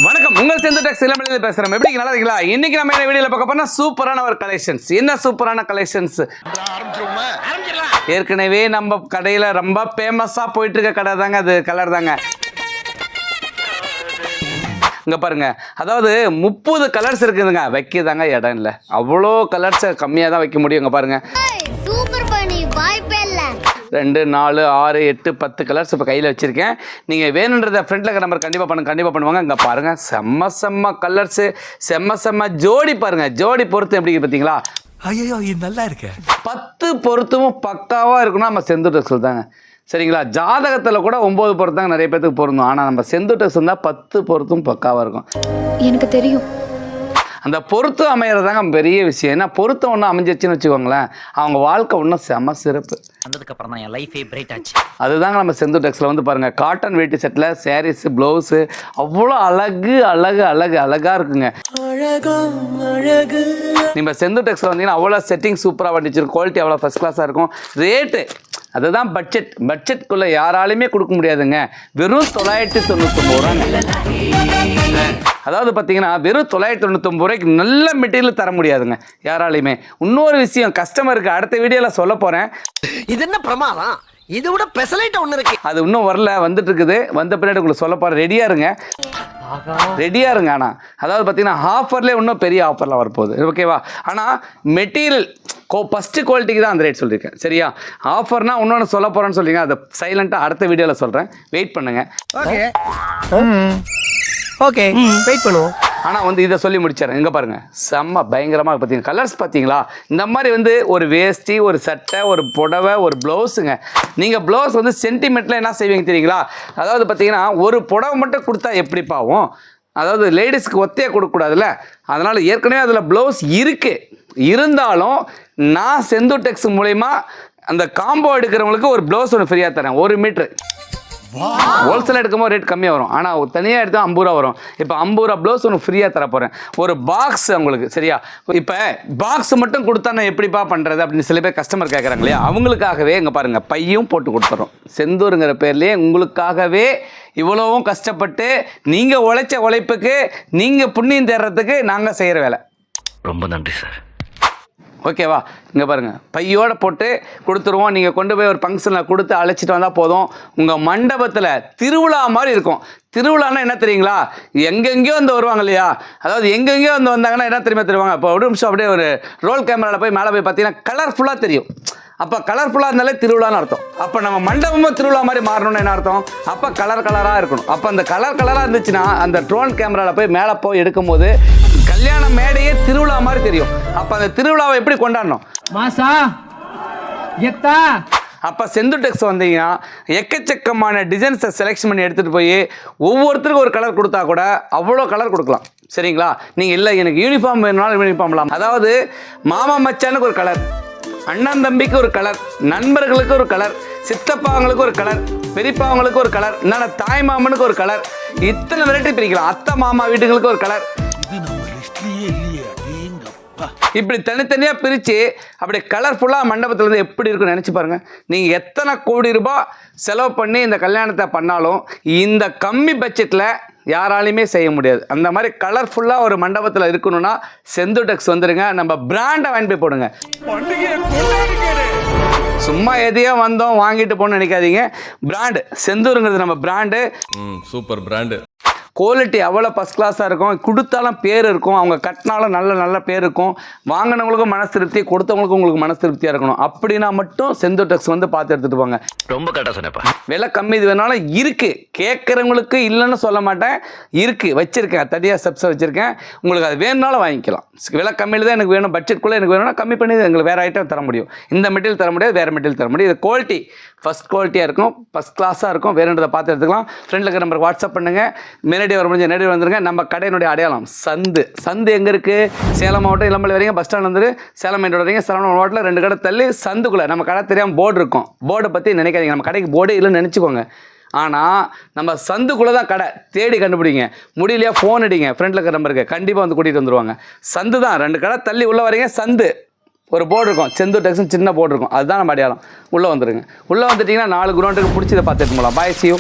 வணக்கம், உங்கள் செந்து டெக்ஸ் இளமலையில பேசுறோம். எப்படி நல்லா இருக்கீங்களா? இன்னைக்கு நம்ம என்ன வீடியோல பார்க்க போறோம்னா சூப்பரான ஒரு கலெக்ஷன்ஸ். என்ன சூப்பரான கலெக்ஷன்ஸ்? ஏற்கனவே நம்ம கடையில ரொம்ப ஃபேமஸா போயிட்டு இருக்க கடை தாங்க அது. கலர் தாங்க இங்க பாருங்க. அதாவது 30 கலர்ஸ் இருக்குதுங்க. வைக்கதாங்க இடம் இல்லை. அவ்வளோ கலர்ஸ் கம்மியாக தான் வைக்க முடியும். இங்க பாருங்க, 2, 4, 6, 8, 10 கலர்ஸ் இப்போ கையில் வச்சுருக்கேன். நீங்கள் வேணுன்றத ஃப்ரெண்டில் இருக்கிற நம்பர் கண்டிப்பாக பண்ணுவாங்க. இங்கே பாருங்கள், செம்ம கலர்ஸு, செம்ம ஜோடி பாருங்கள். ஜோடி பொருத்தம் எப்படி பார்த்தீங்களா? ஐயோ, இது நல்லா இருக்கு. 10 பொருத்தமும் பக்காவாக இருக்குன்னா நம்ம செந்து டெக்ஸ்டைல்ஸ் தாங்க. சரிங்களா? ஜாதகத்தில் கூட 9 பொருத்தாங்க நிறைய பேருக்கு பொருந்தும். ஆனால் நம்ம செந்து டெக்ஸ்டைல்ஸ் தான் 10 பொருத்தும் பக்காவாக இருக்கும். எனக்கு தெரியும். அந்த பொருத்தம் அமையறதாங்க பெரிய விஷயம். ஏன்னா பொருத்தம் ஒன்றும் அமைஞ்சிச்சுன்னு வச்சுக்கோங்களேன், அவங்க வாழ்க்கை ஒன்றும் செம்ம சிறப்பு. வந்ததுக்கப்புறம் தான் என் லைஃபே பிரைட் ஆச்சு. அதுதாங்க நம்ம செந்து டெக்ஸில் வந்து பாருங்கள், காட்டன் வேட்டி செட்டில் சாரீஸு, ப்ளவுஸு அவ்வளோ அழகாக இருக்குங்க. நீங்கள் செந்து டெக்ஸில் வந்தீங்கன்னா அவ்வளோ செட்டிங் சூப்பராக பண்ணிச்சிருக்கும். குவாலிட்டி அவ்வளோ ஃபஸ்ட் கிளாஸாக இருக்கும். ரேட்டு அதுதான் பட்ஜெட்குள்ளே யாராலையுமே கொடுக்க முடியாதுங்க. வெறும் 999 ரூபாங்க. அதாவது பார்த்தீங்கன்னா வெறும் 999 ரூபாய்க்கு நல்ல மெட்டீரியல் தர முடியாதுங்க யாராலையுமே. இன்னொரு விஷயம் கஸ்டமருக்கு அடுத்த வீடியோவில் சொல்ல போகிறேன். இது என்ன பிரமாதம்? இது விட பெசலைட் ஒன்று இருக்கு. அது இன்னும் வரல, வந்துட்டு இருக்குது. வந்த பின்னாடி உங்களுக்கு சொல்ல போகிறேன். ரெடியாக இருங்க. ஆனால் அதாவது பார்த்தீங்கன்னா ஆஃபர்லேயே இன்னும் பெரிய ஆஃபர்லாம் வரப்போகுது. ஓகேவா? ஆனால் மெட்டீரியல் ஃபஸ்ட்டு குவாலிட்டிக்கு தான் அந்த ரேட் சொல்லியிருக்கேன். சரியா? ஆஃபர்னால் இன்னொன்று சொல்ல போகிறேன்னு சொல்லிங்க. அதை சைலண்ட்டாக அடுத்த வீடியோவில் சொல்கிறேன். வெயிட் பண்ணுங்கள். ஓகே வெயிட் பண்ணுவோம். ஆனால் வந்து இதை சொல்லி முடிச்சிடறேன். இங்கே பாருங்கள், செம்ம பயங்கரமாக பார்த்தீங்க கலர்ஸ் பார்த்தீங்களா? இந்த மாதிரி வந்து ஒரு வேஷ்டி, ஒரு சட்டை, ஒரு புடவை, ஒரு ப்ளவுஸுங்க. நீங்கள் ப்ளவுஸ் வந்து சென்டிமெண்ட்டில் என்ன செய்வீங்க தெரியுங்களா? அதாவது பார்த்தீங்கன்னா ஒரு புடவை மட்டும் கொடுத்தா எப்படி பாவும்? அதாவது லேடிஸ்க்கு ஒத்தையாக கொடுக்கக்கூடாதுல்ல. அதனால் ஏற்கனவே அதில் ப்ளவுஸ் இருந்தாலும் நான் செந்து டெக்ஸ் மூலயமா அந்த காம்போ எடுக்கிறவங்களுக்கு ஒரு ப்ளவுஸ் ஒன்று ஃப்ரீயாக தரேன். 1 மீட்ரு ஹோல்சேல் எடுக்கும்போது ரேட் கம்மியாக வரும். ஆனால் தனியாக எடுத்தால் 50 ரூபா வரும். இப்போ 50 ரூபா ப்ளவுஸ் ஒன்று ஃப்ரீயாக தர போகிறேன். ஒரு பாக்ஸ் உங்களுக்கு. சரியா? இப்போ பாக்ஸ் மட்டும் கொடுத்தா நான் எப்படிப்பா பண்ணுறது அப்படின்னு சில பேர் கஸ்டமர் கேட்குறாங்க இல்லையா? அவங்களுக்காகவே இங்கே பாருங்கள், பையும் போட்டு கொடுத்துட்றோம். செந்தூருங்கிற பேர்லேயே உங்களுக்காகவே இவ்வளவும் கஷ்டப்பட்டு நீங்கள் உழைச்ச உழைப்புக்கு நீங்கள் புண்ணியம் தேடுறதுக்கு நாங்கள் செய்கிற வேலை. ரொம்ப நன்றி சார். ஓகேவா? இங்கே பாருங்கள், பையோடு போட்டு கொடுத்துருவோம். நீங்கள் கொண்டு போய் ஒரு ஃபங்க்ஷனில் கொடுத்து அழைச்சிட்டு வந்தால் போதும். உங்கள் மண்டபத்தில் திருவிழா மாதிரி இருக்கும். திருவிழான்னா என்ன தெரியுங்களா? எங்கெங்கேயோ வந்து வருவாங்க இல்லையா? அதாவது எங்கெங்கேயோ வந்து வந்தாங்கன்னா என்ன தெரியுமா தருவாங்க? இப்போ ஒரு நிமிஷம் அப்படியே ஒரு ரோல் கேமராவில் போய் மேலே போய் பார்த்தீங்கன்னா கலர்ஃபுல்லாக தெரியும். அப்போ கலர்ஃபுல்லாக இருந்தாலே திருவிழான்னு அர்த்தம். அப்போ நம்ம மண்டபமும் திருவிழா மாதிரி மாறணும்னு என்ன அர்த்தம்? அப்போ கலராக இருக்கணும். அப்போ அந்த கலராக இருந்துச்சுன்னா அந்த ட்ரோன் கேமராவில் போய் மேலே போய் எடுக்கும்போது கல்யாண மேடையே திருவிழா மாதிரி தெரியும். அப்போ அந்த திருவிழாவை எப்படி கொண்டாடணும்? மாசா எத்தா அப்போ செந்து டெக்ஸ் வந்தீங்கன்னா எக்கச்சக்கமான டிசைன்ஸை செலெக்ஷன் பண்ணி எடுத்துகிட்டு போய் ஒவ்வொருத்தருக்கும் ஒரு கலர் கொடுத்தா கூட அவ்வளோ கலர் கொடுக்கலாம். சரிங்களா? நீங்கள் இல்லை எனக்கு யூனிஃபார்ம் வேணும்னாலும் யூனிஃபார்ம்லாம். அதாவது மாமா மச்சானுக்கு ஒரு கலர், அண்ணன் தம்பிக்கு ஒரு கலர், நண்பர்களுக்கு ஒரு கலர், சித்தப்பாவங்களுக்கு ஒரு கலர், பெரியப்பாவங்களுக்கு ஒரு கலர், என்னென்ன தாய் மாமனுக்கு ஒரு கலர், இத்தனை வெரைட்டி பிரிக்கலாம். அத்தை மாமா வீட்டுகளுக்கு ஒரு கலர். இப்படி தனித்தனியாக பிரித்து அப்படி கலர்ஃபுல்லாக மண்டபத்தில் இருந்து எப்படி இருக்குன்னு நினச்சி பாருங்கள். நீங்கள் எத்தனை கோடி ரூபாய் செலவு பண்ணி இந்த கல்யாணத்தை பண்ணாலும் இந்த கம்மி பட்ஜெட்டில் யாராலையுமே செய்ய முடியாது. அந்த மாதிரி கலர்ஃபுல்லாக ஒரு மண்டபத்தில் இருக்கணும்னா செந்து டெக்ஸ் வந்துடுங்க. நம்ம பிராண்டை வாங்கி போய் போடுங்க. சும்மா எதையோ வந்தோம் வாங்கிட்டு போகணும்னு நினைக்காதீங்க. பிராண்டு செந்தூருங்கிறது நம்ம பிராண்டு. Super brand. குவாலிட்டி அவ்வளோ ஃபஸ்ட் கிளாஸாக இருக்கும். கொடுத்தாலும் பேர் இருக்கும். அவங்க கட்டினாலும் நல்ல பேர் இருக்கும். வாங்கினவங்களுக்கும் மனசு திருப்தி, கொடுத்தவங்களுக்கும் உங்களுக்கு மனசு திருப்தியாக இருக்கணும். அப்படின்னா மட்டும் செந்து டெக்ஸ் வந்து பார்த்து எடுத்துகிட்டு போங்க. ரொம்ப கரெக்டாக சொன்னேப்பா. விலை கம்மி இது வேணாலும் இருக்குது. கேட்குறவங்களுக்கு இல்லைன்னு சொல்ல மாட்டேன். இருக்குது, வச்சுருக்கேன். தடியாக ஸ்டெப்ஸை வச்சுருக்கேன். உங்களுக்கு அது வேணுனாலும் வாங்கிக்கலாம். விலை கம்மியில் தான் எனக்கு வேணும், பட்ஜெட்குள்ளே எனக்கு வேணும்னா கம்மி பண்ணி எங்களுக்கு வேறு ஐட்டம் தர முடியும். இந்த மெட்டீரியல் தர முடியாது, வேறு மெட்டீரியல் தர முடியும். இது குவாலிட்டி ஃபஸ்ட் குவாலிட்டியாக இருக்கும், ஃபஸ்ட் கிளாஸாக இருக்கும். வேணுன்றதை பார்த்து எடுத்துக்கலாம். ஃப்ரெண்டில் இருக்கிற நம்பருக்கு வாட்ஸ்அப் பண்ணுங்கள். நேரடி வர முடிஞ்ச நேரடி வந்துருங்க. நம்ம கடையினுடைய அடையாளம் சந்து எங்கே இருக்குது? சேலம் மாவட்டம் இளம்பள்ளி வரீங்க, பஸ் ஸ்டாண்ட் வந்துரு. சேலம் மெயின் ரோடு வரீங்க, சேலம் மாவட்டத்தில் 2 கடை தள்ளி சந்துக்குள்ளே. நம்ம கடை தெரியாமல் போர்டு இருக்கும். போர்டை பற்றி நினைக்காதீங்க. நம்ம கடைக்கு போர்டே இல்லைன்னு நினச்சிக்கோங்க. ஆனால் நம்ம சந்துக்குள்ளே தான் கடை. தேடி கண்டுபிடிங்க. முடியலையா ஃபோன் அடிங்க. ஃப்ரெண்டில் இருக்கிற நம்பருக்கு கண்டிப்பாக வந்து கூட்டிகிட்டு வந்துடுவாங்க. சந்து தான். 2 கடை தள்ளி உள்ளே வரீங்க, சந்து. ஒரு போர்டு இருக்கும், செந்து டெக்ஸ்னு சின்ன போர்டு இருக்கும். அதுதான் நம்ம அடையாளம். உள்ளே வந்துடுங்க. உள்ளே வந்துட்டிங்கன்னா 4 கிரவுண்டுக்கு பிடிச்சதை பார்த்துட்டு போகலாம். பாய், see you.